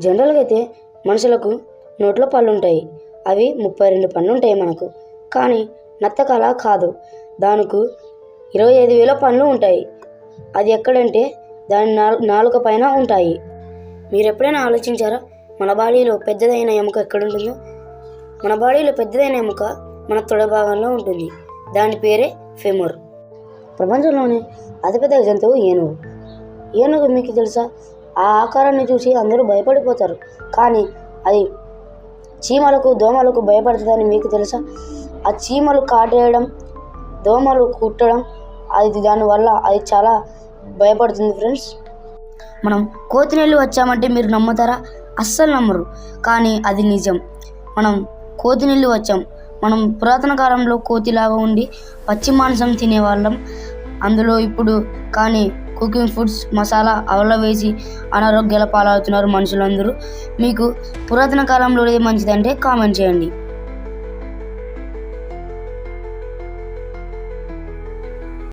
జనరల్గా అయితే మనుషులకు నోట్లో పళ్ళు ఉంటాయి. అవి 32 పళ్ళు ఉంటాయి మనకు. కానీ నత్తకు అలా కాదు, దానికి 25,000 పళ్ళు ఉంటాయి. అది ఎక్కడంటే దాని నాలుక పైన ఉంటాయి. మీరు ఎప్పుడైనా ఆలోచించారా మన బాడీలో పెద్దదైన ఎముక ఎక్కడుంటుందో? మన బాడీలో పెద్దదైన ఎముక మన తొడ భాగంలో ఉంటుంది. దాని పేరే ఫెమర్. ప్రపంచంలోనే అతిపెద్ద జంతువు ఏనుగు. ఏనుగు మీకు తెలుసా? ఆ ఆకారాన్ని చూసి అందరూ భయపడిపోతారు. కానీ అది చీమలకు దోమలకు భయపడుతుందని మీకు తెలుసా? ఆ చీమలు కాటేయడం, దోమలు కుట్టడం, దానివల్ల అది చాలా భయపడుతుంది ఫ్రెండ్స్. మనం కోతినెల్లి వచ్చామంటే మీరు నమ్ముతారా? అస్సలు నమ్మరు. కానీ అది నిజం. మనం కోతినెల్లి వచ్చాం. మనం పురాతన కాలంలో కోతిలాగా ఉండి పచ్చి మాంసం తినేవాళ్ళం. అందులో ఇప్పుడు కానీ కుకింగ్ ఫుడ్స్ మసాలా అవల వేసి అనారోగ్యాల పాలవుతున్నారు మనుషులందరూ. మీకు పురాతన కాలంలో ఏది మంచిదంటే కామెంట్ చేయండి.